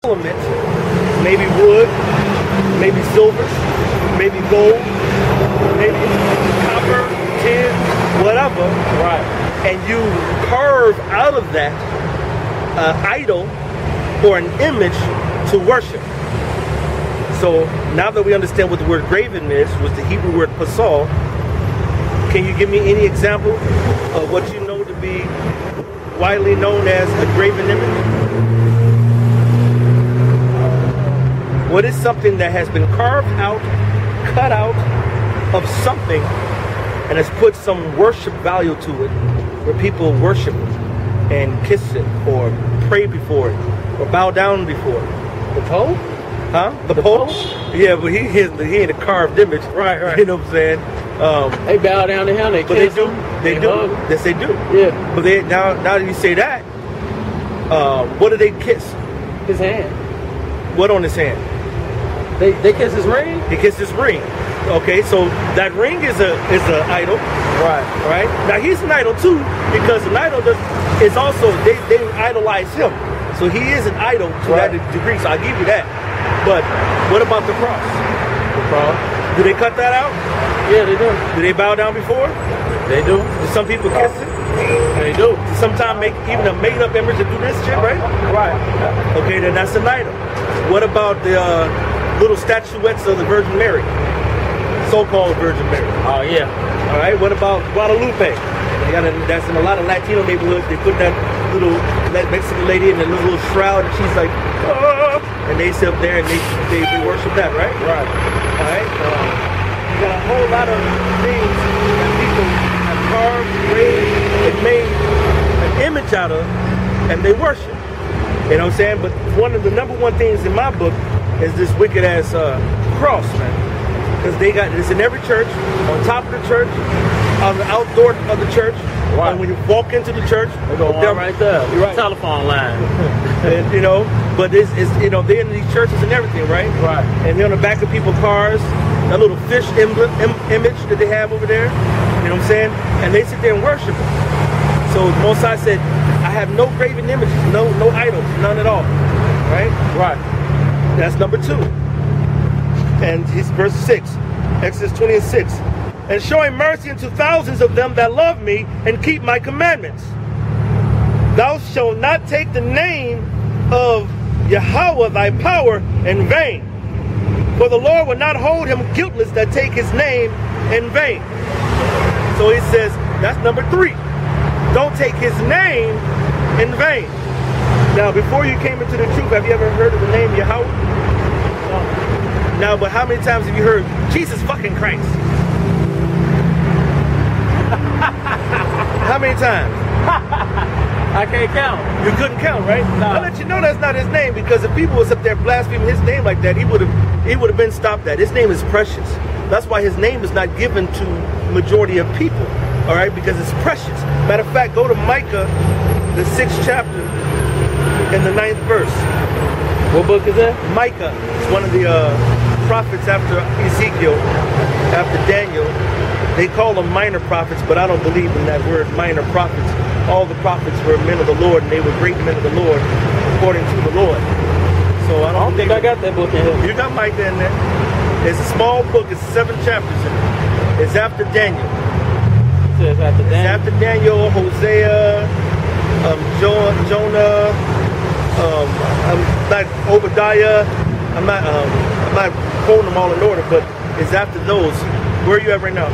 element, maybe wood, maybe silver, maybe gold, maybe copper, tin, whatever. Right. And you carve out of that idol or an image to worship. So now that we understand what the word graven is, was the Hebrew word pasal, can you give me any example of what you know to be widely known as a graven image? What is something that has been carved out, cut out of something, and has put some worship value to it, where people worship it and kiss it, or pray before it, or bow down before it? The pole? Huh? The pole? Yeah, but he ain't a carved image. Right, right. You know what I'm saying? They bow down to him, they kiss him. They do. hug. Yes, they do. Yeah. But now that you say that, what do they kiss? His hand. What on his hand? They kiss his ring? He kissed his ring. Okay, so that ring is a idol. Right. Right? Now he's an idol too, because an idol is also they idolize him. So he is an idol to that degree. So I'll give you that. But what about the cross? The cross. Do they cut that out? Yeah, they do. Do they bow down before? They do. Do some people kiss it? They do. Sometimes make even a made up image to do this shit, right? Right. Okay, then that's an idol. What about the little statuettes of the Virgin Mary? So-called Virgin Mary. Oh, yeah. All right, what about Guadalupe? That's in a lot of Latino neighborhoods. They put that little Mexican lady in a little shroud, and she's like, oh, and they sit up there and they worship that, right? Right. All right. You got a whole lot of things that people have carved, raised, and made an image out of, and they worship. You know what I'm saying? But one of the number one things in my book is this wicked ass cross, man. Because they got this in every church, on top of the church, on the outdoor of the church. Right. And when you walk into the church, they go on right there. You're right. Telephone line. And, you know, but it's you know, they're in these churches and everything, right? Right. And they're on the back of people's cars, that little fish image that they have over there. You know what I'm saying? And they sit there and worship it. So Mosai said, I have no graven images, no idols, none at all. Right? Right. That's number 2. And he's verse 6, Exodus 20:6. And showing mercy unto thousands of them that love me and keep my commandments. Thou shalt not take the name of Yahweh thy power in vain. For the Lord will not hold him guiltless that take his name in vain. So he says, that's number 3. Don't take his name in vain. Now, before you came into the truth, have you ever heard of the name Yahweh? Now, but how many times have you heard Jesus fucking Christ? How many times? I can't count. You couldn't count, right? No. I'll let you know that's not his name, because if people was up there blaspheming his name like that, he would have been stopped at. His name is precious. That's why his name is not given to majority of people. All right, because it's precious. Matter of fact, go to Micah, the 6th chapter, in the 9th verse. What book is that? Micah. It's one of the prophets after Ezekiel, after Daniel. They call them minor prophets, but I don't believe in that word, minor prophets. All the prophets were men of the Lord, and they were great men of the Lord, according to the Lord. So I don't think I got that book in here. You got Micah in there. It's a small book. It's 7 chapters in it. It's after Daniel. It's after Daniel. It's after Daniel, Hosea, Jonah. I'm not Obadiah. I'm not quoting them all in order, but it's after those. Where are you at right now?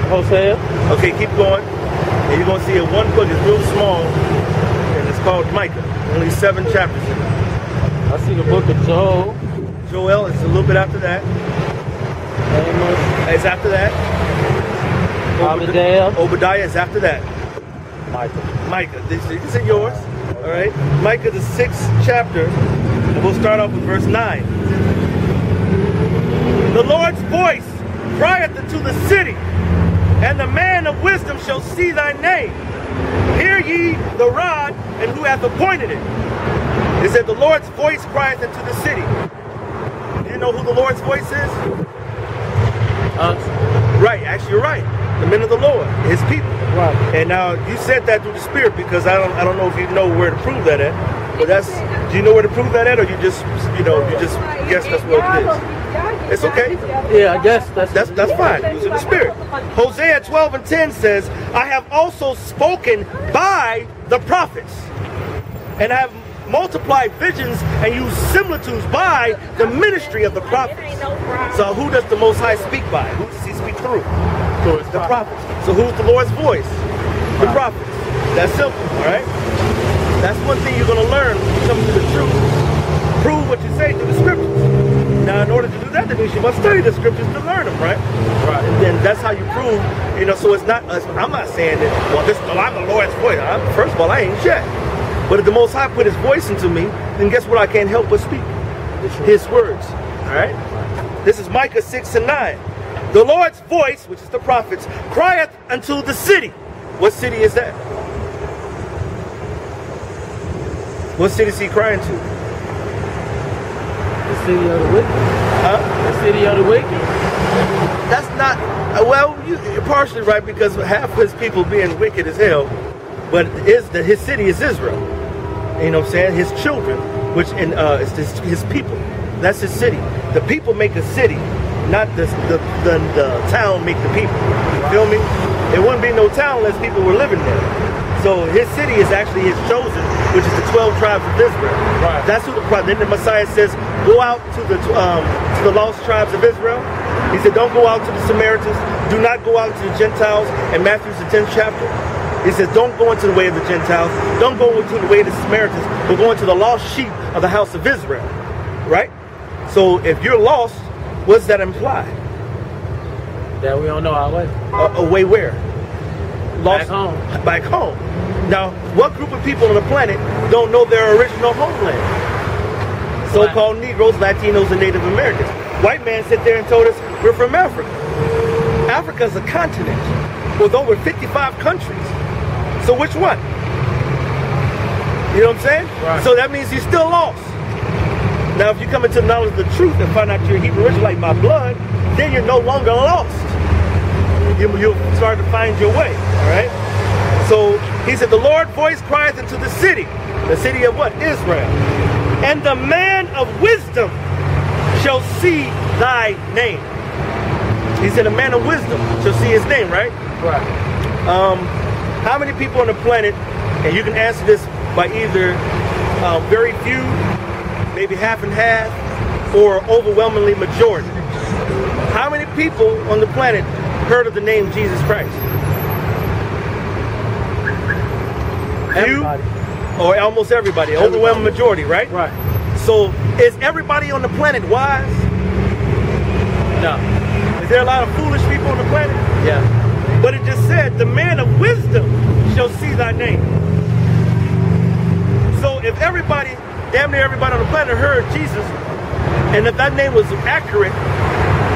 Hosea. Okay, keep going. And you're gonna see it. One book is real small, and it's called Micah. Only 7 chapters in it. I see the book of Joel. Joel is a little bit after that. Amos. It's after that. Obadiah is after that. Micah. This is yours. All right. Micah, the 6th chapter. And we'll start off with verse 9. The Lord's voice crieth unto the city, and the man of wisdom shall see thy name. Hear ye the rod, and who hath appointed it? It said the Lord's voice crieth unto the city. Do you know who the Lord's voice is? Us. Right, actually you're right. The men of the Lord, his people. Right. And now you said that through the Spirit, because I don't know if you know where to prove that at. But that's, do you know where to prove that at, or you just guess that's what it is? It's okay. Yeah, I guess That's fine. Using the Spirit. Hosea 12:10 says, I have also spoken by the prophets, and I have multiplied visions and used similitudes by the ministry of the prophets. So who does the Most High speak by? Who does he speak through? The prophets. So who's the Lord's voice? The prophets. That's simple, all right? That's one thing you're going to learn when you come to the truth. Prove what you say through the scriptures. Now, in order to do that, that means you must study the scriptures to learn them, right? Right. And then that's how you prove, so it's not us. I'm not saying that, well, I'm the Lord's voice. First of all, I ain't yet. But if the Most High put his voice into me, then guess what? I can't help but speak his words, all right? This is Micah 6:9. The Lord's voice, which is the prophets, crieth unto the city. What city is that? What city is he crying to? The city of the wicked. Huh? The city of the wicked. That's not, well, you're partially right, because half his people being wicked as hell, but his city is Israel. You know what I'm saying? His children, which is his people. That's his city. The people make a city, not the town make the people. You feel me? There wouldn't be no town unless people were living there. So his city is actually his chosen, which is the 12 tribes of Israel. Right. That's who the prophet. Then the Messiah says, go out to the lost tribes of Israel. He said, don't go out to the Samaritans. Do not go out to the Gentiles. In Matthew's the 10th chapter, he says, don't go into the way of the Gentiles. Don't go into the way of the Samaritans, but go into the lost sheep of the house of Israel. Right? So if you're lost, what does that imply? That we don't know our way. Away where? Lost, back home. Back home. Now, what group of people on the planet don't know their original homeland? So-called Negroes, Latinos, and Native Americans. White man sat there and told us we're from Africa. Africa is a continent with over 55 countries. So which one? You know what I'm saying? Right. So that means you're still lost. Now, if you come into the knowledge of the truth and find out you're a Hebrew Israelite by blood, then you're no longer lost. You'll start to find your way, all right? So he said, the Lord's voice crieth into the city of what? Israel. And the man of wisdom shall see thy name. He said, a man of wisdom shall see his name, right? Right. How many people on the planet, and you can answer this by either very few, maybe half and half, or overwhelmingly majority. How many people on the planet heard of the name Jesus Christ? Everybody. Or almost everybody. Overwhelming majority, right? Right. So is everybody on the planet wise? No. Is there a lot of foolish people on the planet? Yeah. But it just said, the man of wisdom shall see thy name. So if everybody, damn near everybody on the planet heard Jesus, and if that name was accurate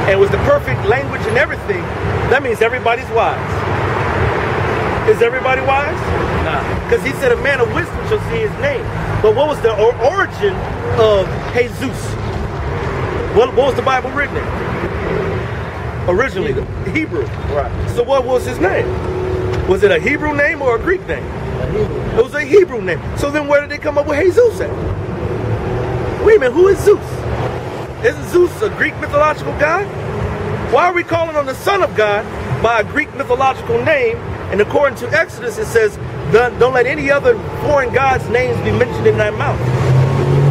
and was the perfect language and everything, that means everybody's wise. Is everybody wise? Nah. Because he said a man of wisdom shall see his name. But what was the origin of Jesus? What was the Bible written in? Originally, the Hebrew. Right. So what was his name? Was it a Hebrew name or a Greek name? A Hebrew. It was a Hebrew name. So then where did they come up with Jesus at? Wait a minute, who is Zeus? Isn't Zeus a Greek mythological god? Why are we calling on the Son of God by a Greek mythological name? And according to Exodus, it says, don't let any other foreign god's names be mentioned in thy mouth.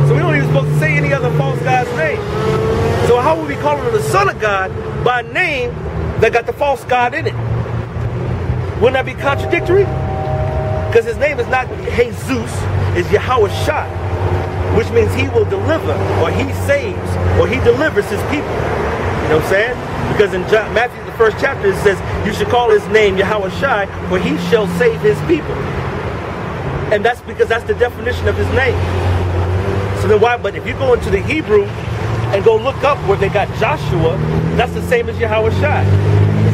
So we don't even supposed to say any other false god's name. So how are we calling on the Son of God by a name that got the false god in it? Wouldn't that be contradictory? Because his name is not Jesus, it's Yahweh Shai, which means he will deliver, or he saves, or he delivers his people. You know what I'm saying? Because in Matthew, the 1st chapter, it says, you should call his name Yahweh Shai, for he shall save his people. And that's because that's the definition of his name. So then why, but if you go into the Hebrew and go look up where they got Joshua, that's the same as Yahweh Shai.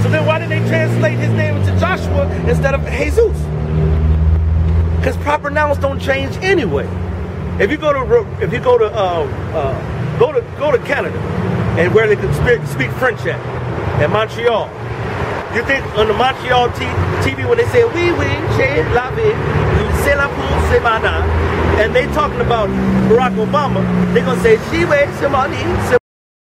So then why did they translate his name into Joshua instead of Jesus? Because proper nouns don't change anyway. If you go to Canada, and where they can speak French at Montreal, you think on the Montreal TV when they say oui, c'est la vie, c'est la pour, c'est madame, and they talking about Barack Obama, they're gonna say she wastes your money.